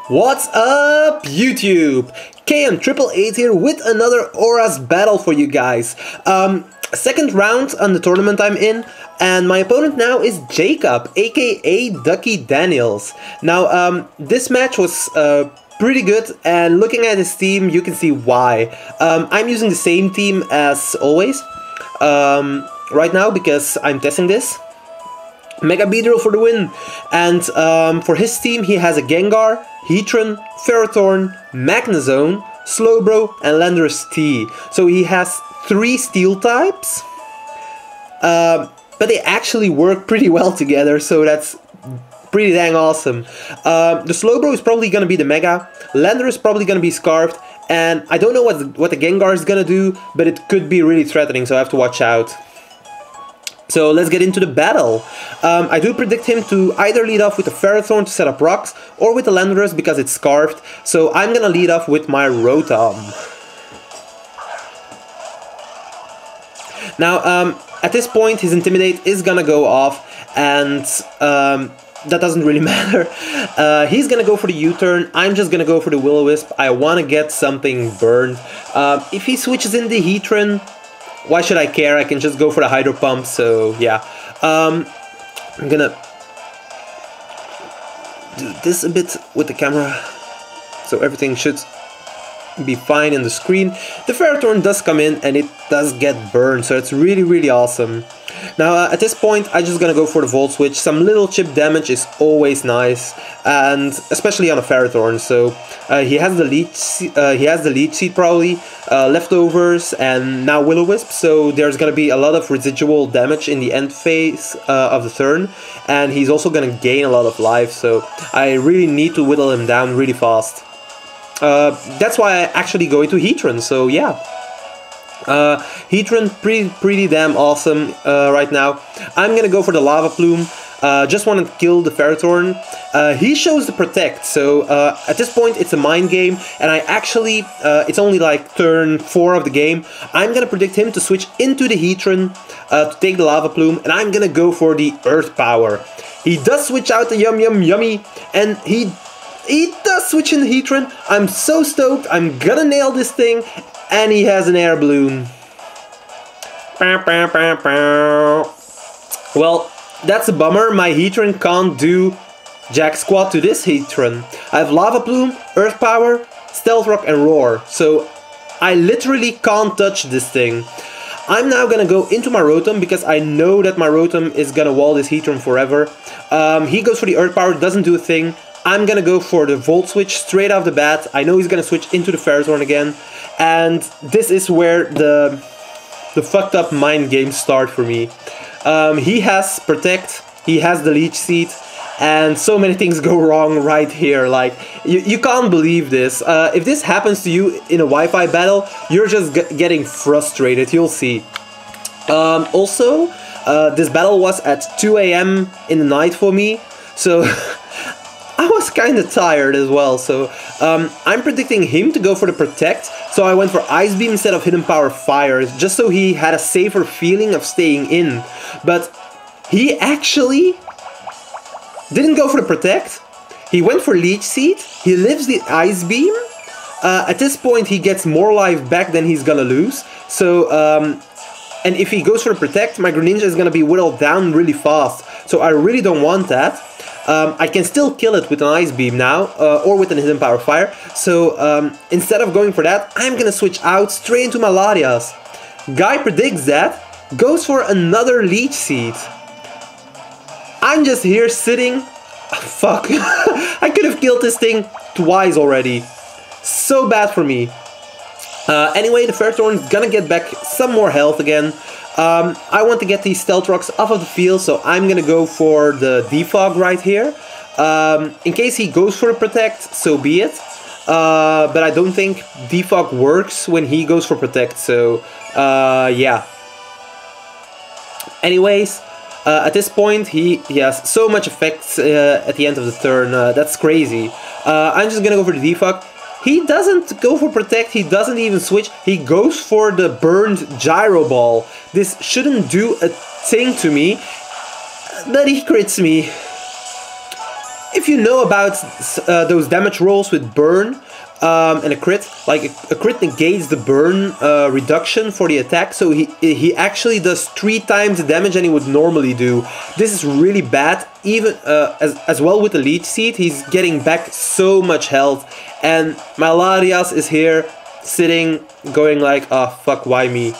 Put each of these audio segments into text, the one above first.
What's up, YouTube? KM888 here with another ORAS battle for you guys. Second round on the tournament I'm in, and my opponent now is Jacob, aka Ducky Daniels. Now, this match was pretty good, and looking at his team, you can see why. I'm using the same team as always right now because I'm testing this. Mega Beedrill for the win, and for his team he has a Gengar, Heatran, Ferrothorn, Magnezone, Slowbro, and Landorus T. So he has 3 steel types, but they actually work pretty well together, so that's pretty dang awesome. The Slowbro is probably going to be the Mega, Landorus is probably going to be Scarfed, and I don't know what the Gengar is going to do, but it could be really threatening, so I have to watch out. So let's get into the battle. I do predict him to either lead off with the Ferrothorn to set up rocks, or with the Landorus because it's Scarfed. So I'm gonna lead off with my Rotom. Now, at this point, his Intimidate is gonna go off, and that doesn't really matter. He's gonna go for the U-turn. I'm just gonna go for the Will-O-Wisp. I want to get something burned. If he switches in the Heatran, why should I care? I can just go for the Hydro Pump, so yeah. I'm gonna do this a bit with the camera, so everything should be fine in the screen. The Ferrothorn does come in, and it does get burned, so it's really awesome. Now, at this point, I'm just gonna go for the Volt Switch. Some little chip damage is always nice, and especially on a Ferrothorn. So he has the Leech Seed probably, leftovers, and now Will-O-Wisp. So there's gonna be a lot of residual damage in the end phase of the turn, and he's also gonna gain a lot of life. So I really need to whittle him down really fast. That's why I actually go into Heatran. So yeah. Heatran pretty damn awesome right now. I'm gonna go for the Lava Plume. Just want to kill the Ferrothorn. He shows the Protect, so at this point it's a mind game, and I actually, it's only like turn 4 of the game. I'm gonna predict him to switch into the Heatran to take the Lava Plume, and I'm gonna go for the Earth Power. He does switch out the Yummy, and he does switch in the Heatran. I'm so stoked. I'm gonna nail this thing. And he has an Air Balloon. Well, that's a bummer. My Heatran can't do jack squat to this Heatran. I have Lava Plume, Earth Power, Stealth Rock, and Roar. So I literally can't touch this thing. I'm now gonna go into my Rotom because I know that my Rotom is gonna wall this Heatran forever. He goes for the Earth Power, doesn't do a thing. I'm gonna go for the Volt Switch straight off the bat. I know he's gonna switch into the Ferrothorn again. And this is where the fucked up mind games start for me. He has Protect, he has the Leech Seed, and so many things go wrong right here. Like, you can't believe this. If this happens to you in a Wi-Fi battle, you're just getting frustrated, you'll see. Also, this battle was at 2 AM in the night for me, so I was kind of tired as well, so I'm predicting him to go for the Protect, so I went for Ice Beam instead of Hidden Power Fire, just so he had a safer feeling of staying in. But he actually didn't go for the Protect, he went for Leech Seed, he lives the Ice Beam. At this point he gets more life back than he's gonna lose, so and if he goes for the Protect, my Greninja is gonna be whittled down really fast, so I really don't want that. I can still kill it with an Ice Beam now, or with an Hidden Power Fire, so instead of going for that, I'm gonna switch out straight into my Latias. Guy predicts that, goes for another Leech Seed. I'm just here sitting, fuck, I could have killed this thing twice already, so bad for me. Anyway, the Ferrothorn is gonna get back some more health again. I want to get these Stealth Rocks off of the field, so I'm gonna go for the Defog right here. In case he goes for a Protect, so be it. But I don't think Defog works when he goes for Protect, so yeah. Anyways, at this point he has so much effects at the end of the turn, that's crazy. I'm just gonna go for the Defog. He doesn't go for Protect, he doesn't even switch, he goes for the burned Gyro Ball. This shouldn't do a thing to me, but he crits me. if you know about those damage rolls with burn and a crit, like a crit negates the burn reduction for the attack, so he actually does 3 times the damage than he would normally do. This is really bad. Even as well with the Leech Seed, he's getting back so much health, and my Larias is here sitting going like, oh fuck, why me?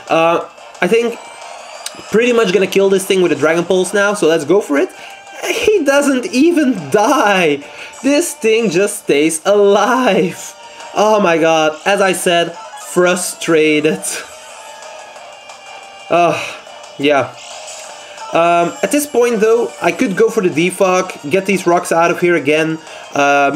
I think pretty much gonna kill this thing with a Dragon Pulse now, so let's go for it. He doesn't even die! This thing just stays alive! Oh my god, as I said, frustrated. Yeah. At this point though, I could go for the defog, get these rocks out of here again,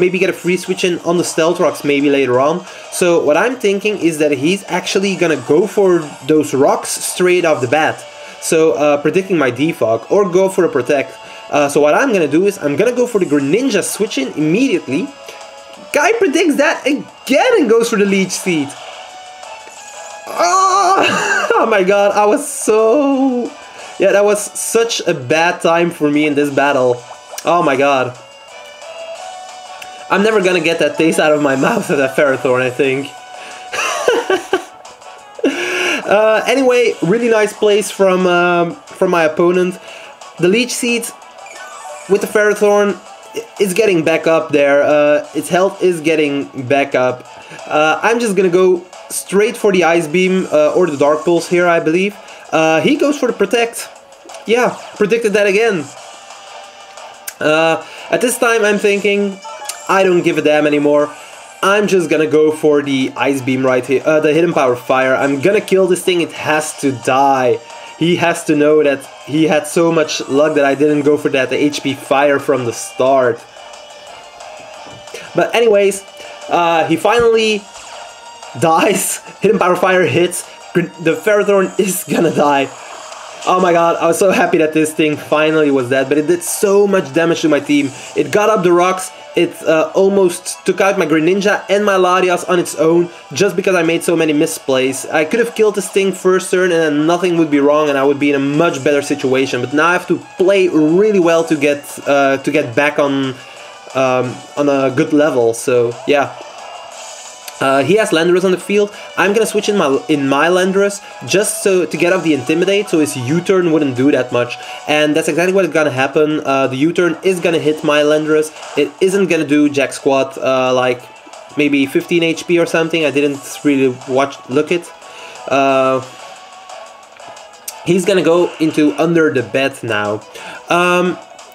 maybe get a free switch in on the stealth rocks maybe later on. So what I'm thinking is that he's actually gonna go for those rocks straight off the bat. So predicting my defog, or go for a protect. So what I'm gonna do is I'm gonna go for the Greninja switch in immediately. Guy predicts that again and goes for the Leech Seed. Oh my god, I was so... Yeah, that was such a bad time for me in this battle. Oh my god. I'm never gonna get that taste out of my mouth of that Ferrothorn, I think. Anyway, really nice plays from my opponent. The Leech Seed with the Ferrothorn is getting back up there. Its health is getting back up. I'm just gonna go straight for the Ice Beam or the Dark Pulse here, I believe. He goes for the Protect. Yeah, predicted that again. At this time I'm thinking, I don't give a damn anymore. I'm just gonna go for the Ice Beam right here, the Hidden Power Fire. I'm gonna kill this thing, it has to die. He has to know that he had so much luck that I didn't go for that HP Fire from the start. But anyways, he finally dies. Hidden Power Fire hits. The Ferrothorn is gonna die. Oh my god, I was so happy that this thing finally was dead, but it did so much damage to my team. It got up the rocks, it almost took out my Greninja and my Larias on its own, just because I made so many misplays. I could have killed this thing first turn and then nothing would be wrong and I would be in a much better situation, but now I have to play really well to get back on a good level, so yeah. He has Landorus on the field. I'm gonna switch in my Landorus just to get off the Intimidate, so his U-turn wouldn't do that much. And that's exactly what's gonna happen. The U-turn is gonna hit my Landorus. It isn't gonna do jack squat, like maybe 15 HP or something. I didn't really look it. He's gonna go into under the bed now.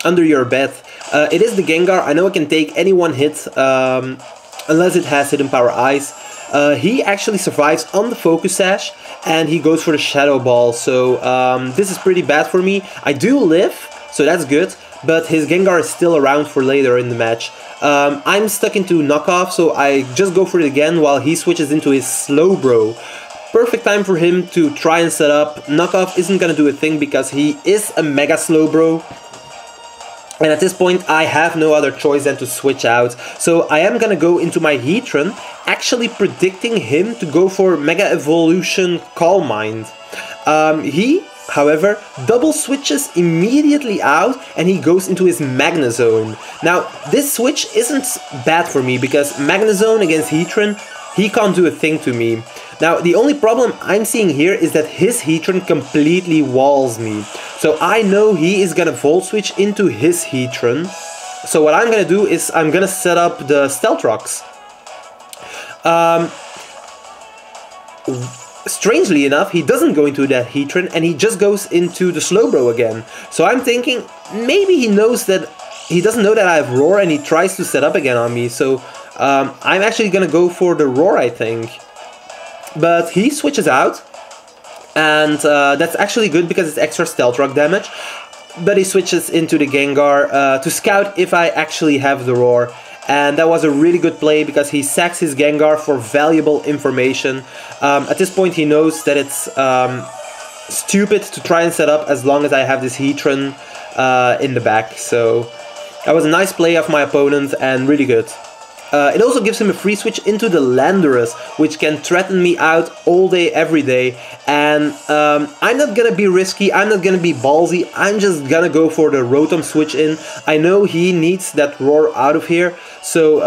Under your bed. It is the Gengar. I know it can take any one hit. Unless it has Hidden Power Ice. He actually survives on the Focus Sash and he goes for the Shadow Ball, so this is pretty bad for me. I do live, so that's good, but his Gengar is still around for later in the match. I'm stuck into Knockoff, so I just go for it again while he switches into his Slowbro. Perfect time for him to try and set up. Knockoff isn't gonna do a thing because he is a Mega Slowbro. And at this point I have no other choice than to switch out. So I am gonna go into my Heatran, actually predicting him to go for Mega Evolution Calm Mind. He, however, double switches immediately out and he goes into his Magnezone. Now this switch isn't bad for me because Magnezone against Heatran, he can't do a thing to me. Now the only problem I'm seeing here is that his Heatran completely walls me. So I know he is gonna Volt Switch into his Heatran. So what I'm gonna do is I'm gonna set up the Stealth Rocks. Strangely enough, he doesn't go into that Heatran and he just goes into the Slowbro again. So I'm thinking maybe he knows that he doesn't know that I have Roar and he tries to set up again on me. So I'm actually gonna go for the Roar, I think. But he switches out. And that's actually good because it's extra Stealth Rock damage. But he switches into the Gengar to scout if I actually have the Roar. And that was a really good play because he sacks his Gengar for valuable information. At this point he knows that it's stupid to try and set up as long as I have this Heatran in the back. So that was a nice play of my opponent and really good. It also gives him a free switch into the Landorus, which can threaten me out all day, every day. And I'm not gonna be risky, I'm not gonna be ballsy, I'm just gonna go for the Rotom switch in. I know he needs that Roar out of here. So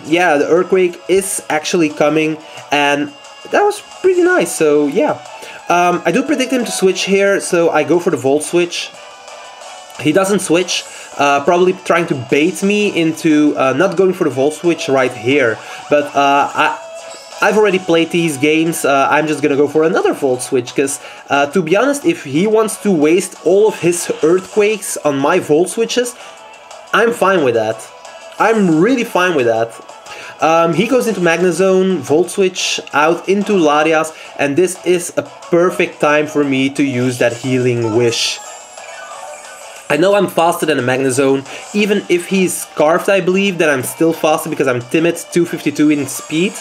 yeah, the Earthquake is actually coming, and that was pretty nice, so yeah. I do predict him to switch here, so I go for the Volt switch. He doesn't switch, probably trying to bait me into not going for the Volt switch right here. But I've already played these games, I'm just gonna go for another Volt switch, because to be honest, if he wants to waste all of his Earthquakes on my Volt switches, I'm fine with that. I'm really fine with that. He goes into Magnezone, Volt Switch, out into Latias, and this is a perfect time for me to use that Healing Wish. I know I'm faster than a Magnezone, even if he's Scarfed, I believe that I'm still faster because I'm timid, 252 in speed.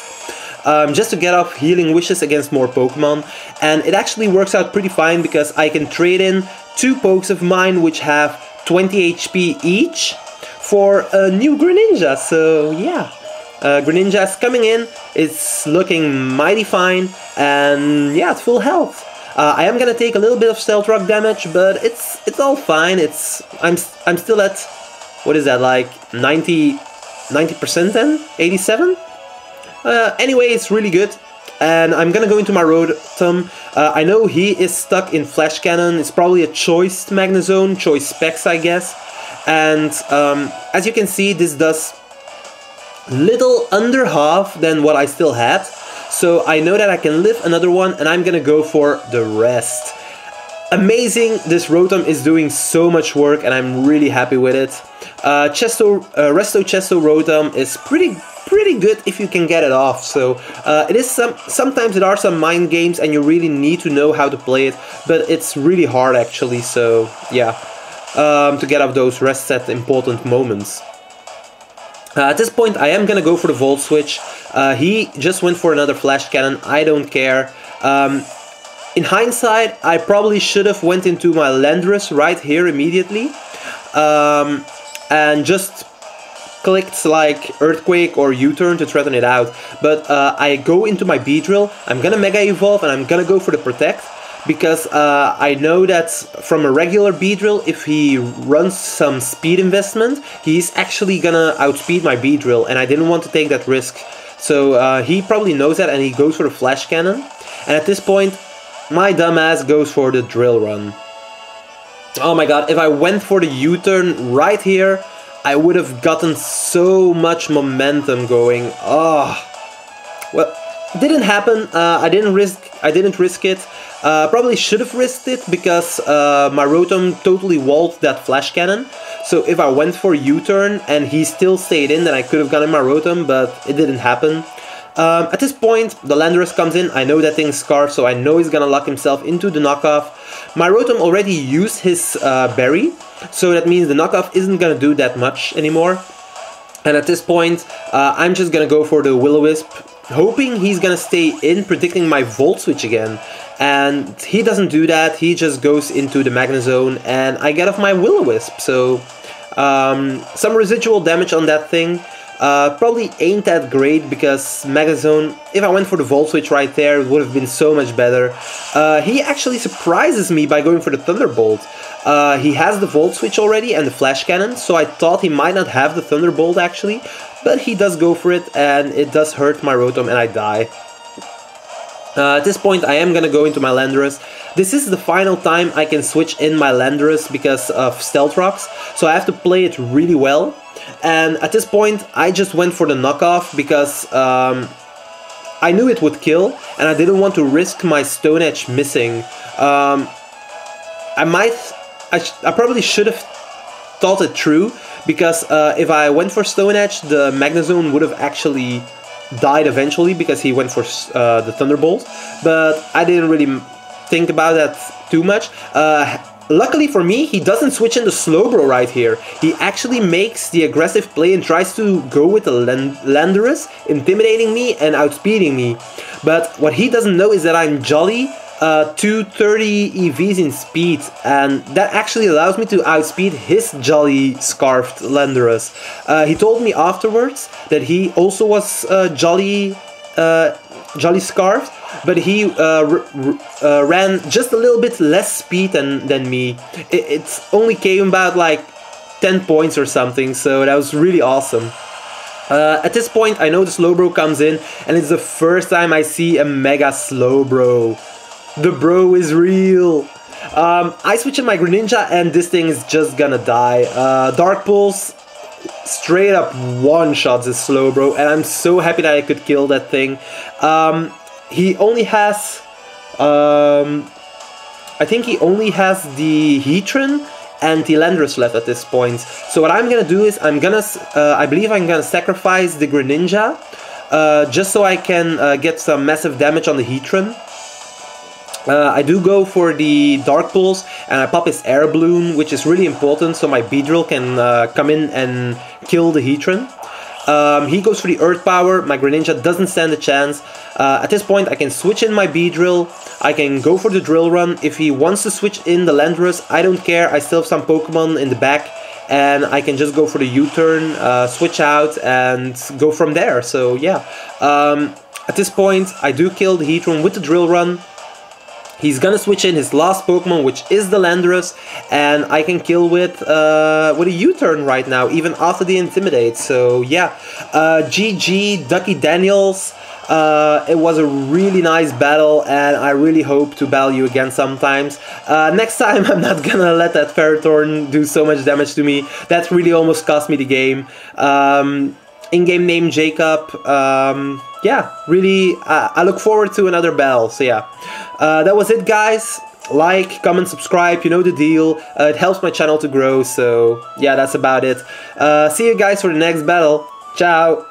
Just to get off Healing Wishes against more Pokemon, and it actually works out pretty fine because I can trade in 2 Pokes of mine which have 20 HP each for a new Greninja, so yeah. Greninja is coming in, it's looking mighty fine, and yeah, it's full health. I am gonna take a little bit of Stealth Rock damage, but it's all fine. I'm still at, what is that, like 90% then? 87? Anyway, it's really good. And I'm gonna go into my Rotom. I know he is stuck in Flash Cannon. It's probably a choice Magnezone, choice Specs, I guess. And as you can see, this does little under half than what I still had. So I know that I can live another one, and I'm gonna go for the rest. Amazing, this Rotom is doing so much work, and I'm really happy with it. Resto Chesto Rotom is pretty good if you can get it off. So it is sometimes there are some mind games, and you really need to know how to play it, but it's really hard actually. So yeah, to get off those rest at important moments. At this point, I am gonna go for the Volt Switch. He just went for another Flash Cannon. I don't care. In hindsight, I probably should have went into my Landorus right here immediately, and just clicked like Earthquake or U-turn to threaten it out. But I go into my Beedrill. I'm gonna Mega Evolve, and I'm gonna go for the Protect. Because I know that from a regular Beedrill, if he runs some speed investment, he's actually gonna outspeed my Beedrill, and I didn't want to take that risk. So he probably knows that, and he goes for the Flash Cannon. And at this point, my dumbass goes for the Drill Run. Oh my god, if I went for the U-turn right here, I would have gotten so much momentum going. Oh, well, it didn't happen. I didn't risk it. Probably should have risked it because my Rotom totally walled that Flash Cannon. So if I went for U-turn and he still stayed in, then I could have gotten my Rotom, but it didn't happen. At this point, the Landorus comes in. I know that thing's Scarf, so I know he's gonna lock himself into the knockoff. My Rotom already used his Berry, so that means the knockoff isn't gonna do that much anymore. And at this point, I'm just gonna go for the Will-O-Wisp, hoping he's gonna stay in, predicting my Volt Switch again. And he doesn't do that, he just goes into the Magnezone, and I get off my Will-O-Wisp. So some residual damage on that thing. Probably ain't that great because Magnezone, if I went for the Volt Switch right there, it would have been so much better. He actually surprises me by going for the Thunderbolt. He has the Volt Switch already and the Flash Cannon, so I thought he might not have the Thunderbolt actually, but he does go for it, and it does hurt my Rotom, and I die. At this point, I am gonna go into my Landorus. This is the final time I can switch in my Landorus because of Stealth Rocks, so I have to play it really well. And at this point, I just went for the knockoff because I knew it would kill, and I didn't want to risk my Stone Edge missing. I probably should have thought it through, because if I went for Stone Edge, the Magnezone would have actually died eventually because he went for the Thunderbolt, but I didn't really think about that too much. Luckily for me, he doesn't switch into Slowbro right here. He actually makes the aggressive play and tries to go with the Landorus, intimidating me and outspeeding me. But what he doesn't know is that I'm Jolly, 230 EVs in speed, and that actually allows me to outspeed his Jolly Scarfed Landorus. He told me afterwards that he also was Jolly Scarfed, but he ran just a little bit less speed than me. It's only came about like 10 points or something, so that was really awesome. At this point, I know the Slowbro comes in, and it's the first time I see a Mega Slowbro. The bro is real. I switch in my Greninja, and this thing is just gonna die. Dark Pulse straight up one-shots this Slowbro, and I'm so happy that I could kill that thing. He only has... I think he only has the Heatran and the Landorus left at this point. So what I'm gonna do is I believe I'm gonna sacrifice the Greninja just so I can get some massive damage on the Heatran. I do go for the Dark Pulse and I pop his Air Balloon, which is really important so my Beedrill can come in and kill the Heatran. He goes for the Earth Power, my Greninja doesn't stand a chance. At this point I can switch in my Beedrill, I can go for the Drill Run. If he wants to switch in the Landorus, I don't care, I still have some Pokemon in the back, and I can just go for the U-turn, switch out, and go from there. So yeah, at this point I do kill the Heatran with the Drill Run. He's gonna switch in his last Pokemon, which is the Landorus, and I can kill with a U-turn right now, even after the Intimidate. So yeah, GG, Ducky Daniels. It was a really nice battle, and I really hope to battle you again sometimes. Next time I'm not gonna let that Ferrothorn do so much damage to me. That really almost cost me the game. In-game name Jacob. Yeah, really, I look forward to another battle. So yeah, that was it, guys. Like, comment, subscribe, you know the deal. It helps my channel to grow, so yeah, that's about it. See you guys for the next battle. Ciao!